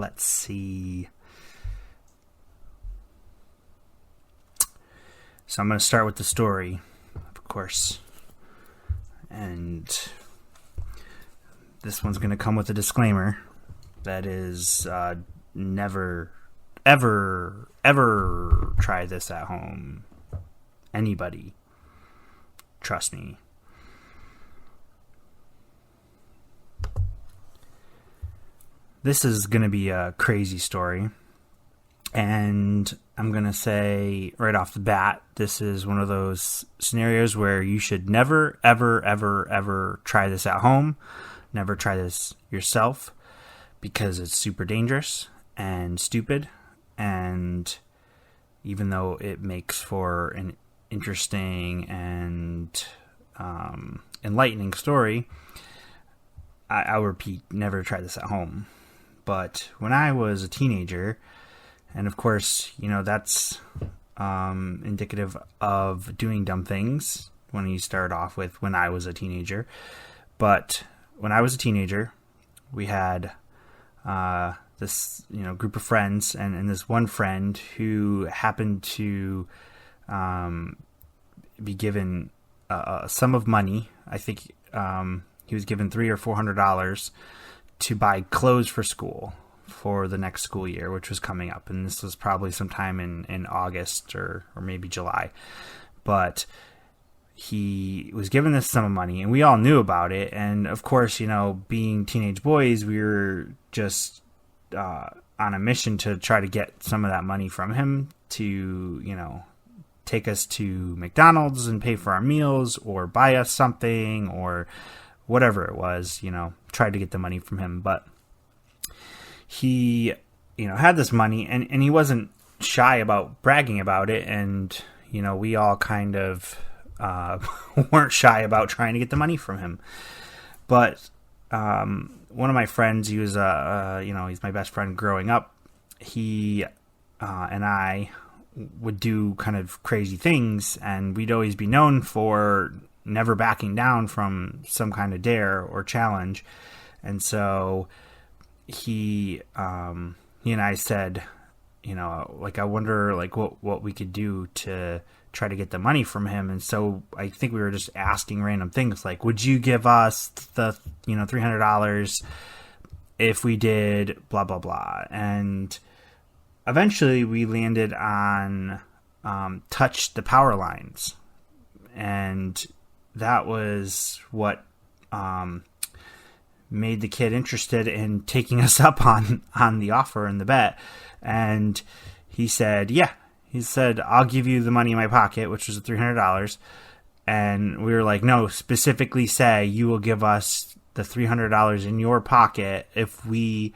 Let's see. So I'm going to start with the story, of course. And this one's going to come with a disclaimer. That is, never, ever, ever try this at home. Anybody. Trust me. This is going to be a crazy story. And I'm going to say right off the bat, this is one of those scenarios where you should never, ever, ever, ever try this at home. Never try this yourself because it's super dangerous and stupid. And even though it makes for an interesting and enlightening story, I'll repeat, never try this at home. But when I was a teenager, and of course, that's indicative of doing dumb things when you start off with when I was a teenager. But when I was a teenager, we had this group of friends, and this one friend who happened to be given a sum of money. I think he was given $300 or $400 to buy clothes for school for the next school year, which was coming up. And this was probably sometime in August or maybe July. But he was given this sum of money, and we all knew about it. And of course, being teenage boys, we were just on a mission to try to get some of that money from him to, take us to McDonald's and pay for our meals or buy us something or whatever it was, tried to get the money from him. But he, had this money, and he wasn't shy about bragging about it. And, we all kind of weren't shy about trying to get the money from him. But one of my friends, he was, he's my best friend growing up. He and I would do kind of crazy things, and we'd always be known for never backing down from some kind of dare or challenge. And so he and I said, I wonder what we could do to try to get the money from him. And so I think we were just asking random things like, would you give us the $300 if we did blah blah blah? And eventually we landed on touch the power lines, and that was what made the kid interested in taking us up on the offer and the bet. And he said, I'll give you the money in my pocket, which was $300. And we were like, no, specifically say you will give us the $300 in your pocket if we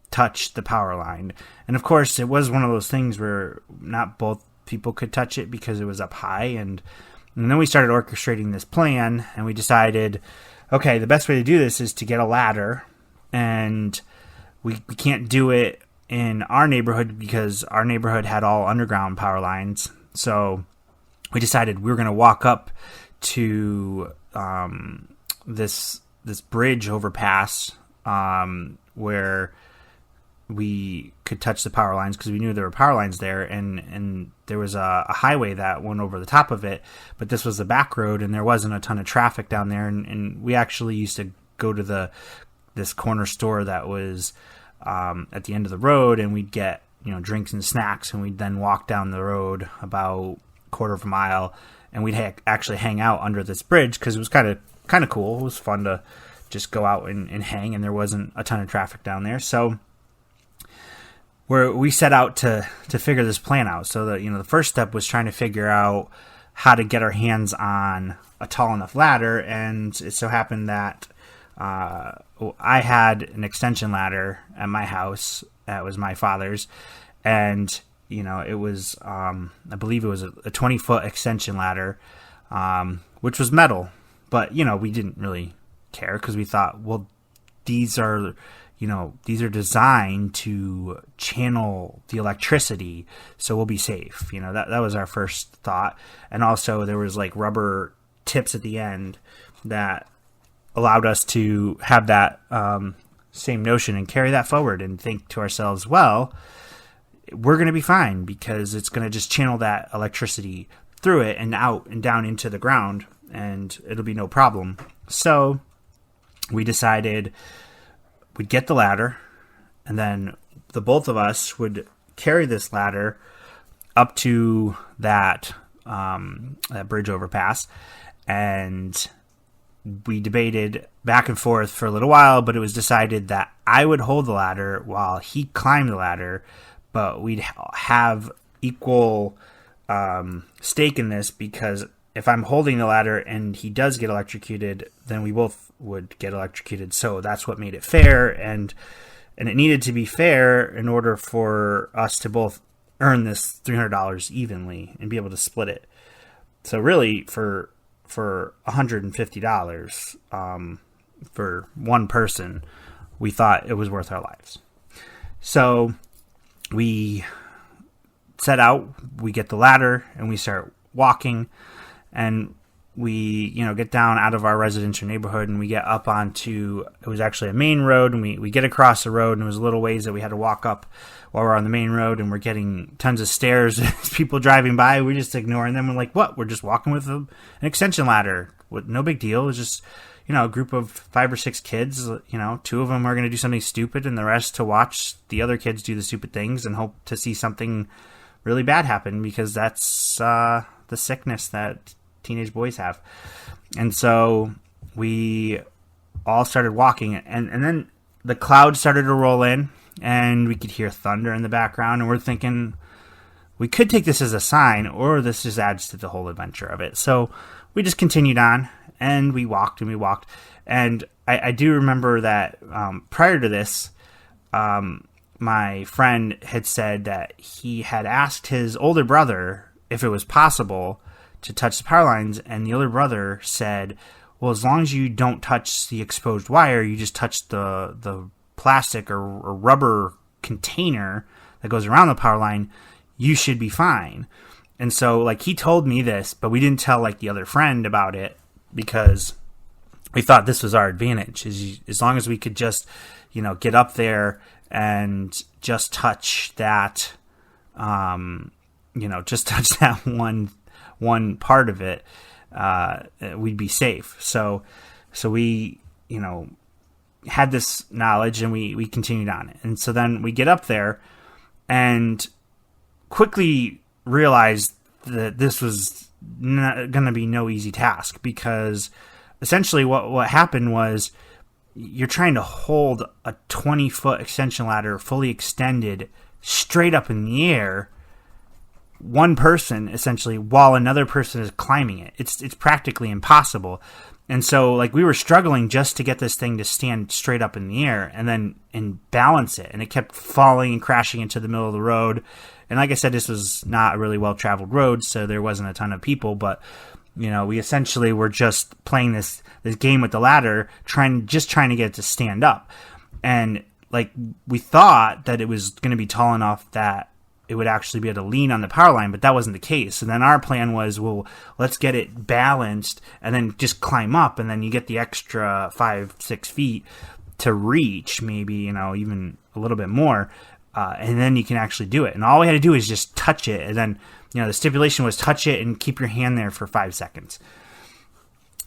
touch the power line. And of course, it was one of those things where not both people could touch it because it was up high. And then we started orchestrating this plan, and we decided, okay, the best way to do this is to get a ladder, and we can't do it in our neighborhood because our neighborhood had all underground power lines. So we decided we were going to walk up to this bridge overpass where we could touch the power lines because we knew there were power lines there, and there was a highway that went over the top of it, but this was a back road and there wasn't a ton of traffic down there. And we actually used to go to this corner store that was at the end of the road, and we'd get drinks and snacks, and we'd then walk down the road about a quarter of a mile, and we'd actually hang out under this bridge because it was kind of cool. It was fun to just go out and hang, and there wasn't a ton of traffic down there. So we set out to figure this plan out. So the first step was trying to figure out how to get our hands on a tall enough ladder, and it so happened that I had an extension ladder at my house. That was my father's, and it was I believe it was a 20-foot extension ladder, which was metal, but we didn't really care because we thought, well, these are designed to channel the electricity, so we'll be safe. That was our first thought. And also there was rubber tips at the end that allowed us to have that same notion and carry that forward and think to ourselves, well, we're going to be fine because it's going to just channel that electricity through it and out and down into the ground, and it'll be no problem. So we decided we'd get the ladder, and then the both of us would carry this ladder up to that bridge overpass, and we debated back and forth for a little while, but it was decided that I would hold the ladder while he climbed the ladder, but we'd have equal stake in this, because if I'm holding the ladder and he does get electrocuted, then we both would get electrocuted. So that's what made it fair, and it needed to be fair in order for us to both earn this $300 evenly and be able to split it. So really, for $150 for one person, we thought it was worth our lives. So we set out, we get the ladder, and we start walking, and we, get down out of our residential neighborhood, and we get up onto, it was actually a main road, and we get across the road, and it was little ways that we had to walk up while we're on the main road, and we're getting tons of stares as people driving by. We're just ignoring them. We're like, what? We're just walking with an extension ladder. No big deal. It was just, a group of 5 or 6 kids. 2 of them are going to do something stupid, and the rest to watch the other kids do the stupid things and hope to see something really bad happen, because that's the sickness that teenage boys have. And so we all started walking, and then the clouds started to roll in, and we could hear thunder in the background, and we're thinking we could take this as a sign, or this just adds to the whole adventure of it. So we just continued on, and we walked, and I do remember that prior to this, my friend had said that he had asked his older brother if it was possible to touch the power lines, and the older brother said, well, as long as you don't touch the exposed wire, you just touch the plastic or rubber container that goes around the power line, you should be fine. And so, he told me this, but we didn't tell, the other friend about it, because we thought this was our advantage. As long as we could just, get up there and just touch that, just touch that one part of it, we'd be safe. So we, had this knowledge, and we continued on. And so then we get up there and quickly realized that this was not going to be no easy task, because essentially what happened was you're trying to hold a 20-foot extension ladder fully extended straight up in the air, one person essentially, while another person is climbing it. It's practically impossible. And so we were struggling just to get this thing to stand straight up in the air and balance it. And it kept falling and crashing into the middle of the road. And like I said, this was not a really well-traveled road, so there wasn't a ton of people. But, we essentially were just playing this game with the ladder, trying to get it to stand up. And, we thought that it was going to be tall enough that it would actually be able to lean on the power line, but that wasn't the case. And then our plan was, well, let's get it balanced and then just climb up, and then you get the extra 5-6 feet to reach, maybe, even a little bit more, and then you can actually do it. And all we had to do is just touch it, and then, the stipulation was touch it and keep your hand there for 5 seconds.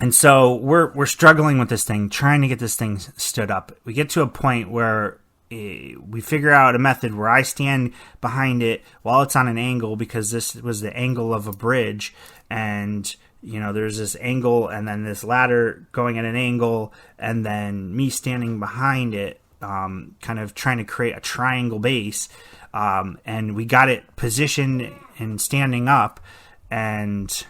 And so we're struggling with this thing, trying to get this thing stood up. We get to a point where we figure out a method where I stand behind it while it's on an angle, because this was the angle of a bridge, and there's this angle, and then this ladder going at an angle, and then me standing behind it, kind of trying to create a triangle base, and we got it positioned and standing up, and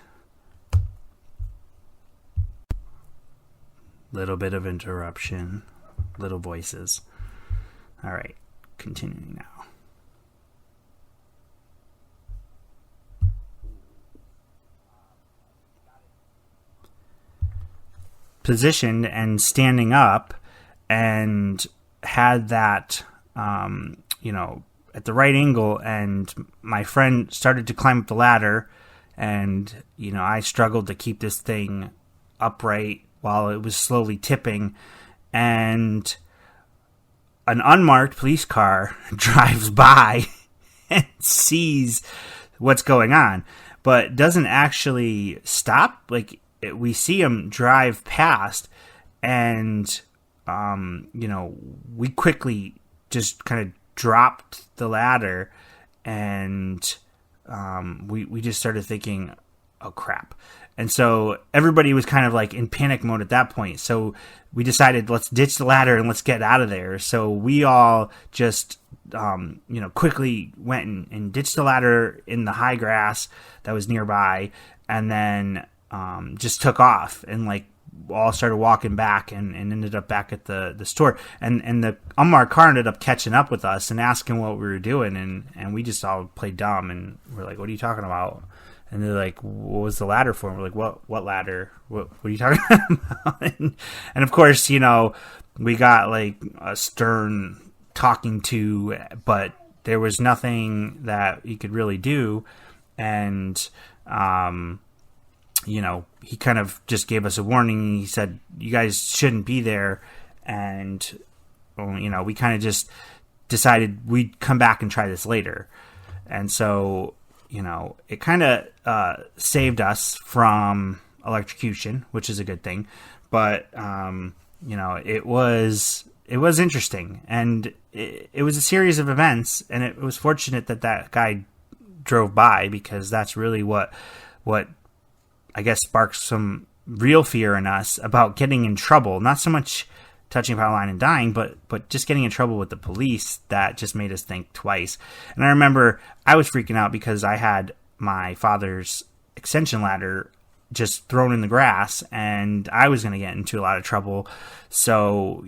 little bit of interruption, little voices. All right, continuing now. Positioned and standing up, and had that, at the right angle, and my friend started to climb up the ladder, and, I struggled to keep this thing upright while it was slowly tipping, and an unmarked police car drives by and sees what's going on, but doesn't actually stop. Like, we see him drive past, and we quickly just kind of dropped the ladder, and we just started thinking, oh crap. And so everybody was kind of like in panic mode at that point. So we decided, let's ditch the ladder and let's get out of there. So we all just, quickly went and ditched the ladder in the high grass that was nearby, and then just took off and like all started walking back and ended up back at the store. And the unmarked car ended up catching up with us and asking what we were doing. And we just all played dumb, and we're like, what are you talking about? And they're like, what was the ladder for? And we're like, what ladder? What are you talking about? And of course, we got like a stern talking to, but there was nothing that he could really do. And, he kind of just gave us a warning. He said, you guys shouldn't be there. And, we kind of just decided we'd come back and try this later. And so, it kind of saved us from electrocution, which is a good thing. But, it was interesting. And it was a series of events. And it was fortunate that guy drove by, because that's really what I guess sparked some real fear in us about getting in trouble. Not so much touching a power line and dying, but just getting in trouble with the police. That just made us think twice. And I remember I was freaking out because I had my father's extension ladder just thrown in the grass, and I was going to get into a lot of trouble. So,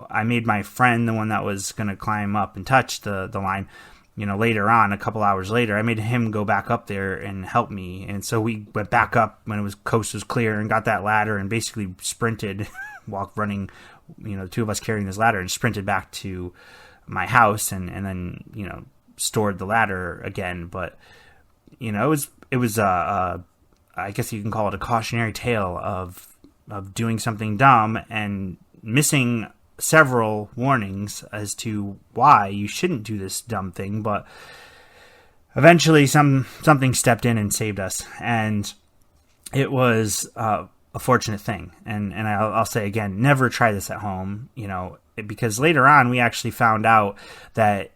I made my friend, the one that was going to climb up and touch the line, later on, a couple hours later, I made him go back up there and help me. And so we went back up when coast was clear and got that ladder and basically sprinted while running, the two of us carrying this ladder, and sprinted back to my house and then, stored the ladder again. But, it was I guess you can call it a cautionary tale of doing something dumb and missing several warnings as to why you shouldn't do this dumb thing. But eventually something stepped in and saved us, and it was a fortunate thing. And I'll say again, never try this at home, because later on we actually found out that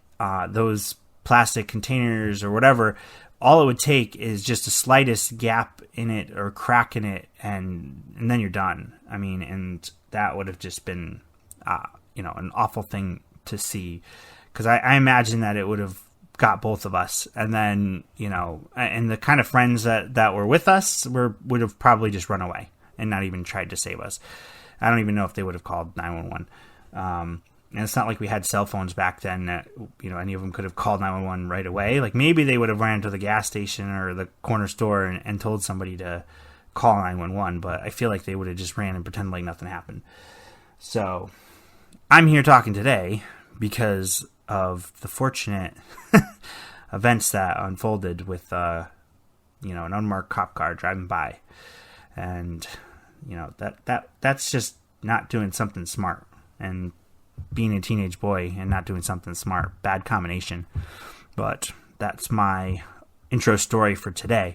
those plastic containers or whatever, all it would take is just the slightest gap in it or crack in it, and then you're done. I mean, and that would have just been an awful thing to see, because I imagine that it would have got both of us. And then, and the kind of friends that were with us would have probably just run away and not even tried to save us. I don't even know if they would have called 911. And it's not like we had cell phones back then that, any of them could have called 911 right away. Like, maybe they would have ran to the gas station or the corner store and told somebody to call 911, but I feel like they would have just ran and pretended like nothing happened. So I'm here talking today because of the fortunate events that unfolded with, an unmarked cop car driving by. And, that's just not doing something smart. And being a teenage boy and not doing something smart, bad combination. But that's my intro story for today.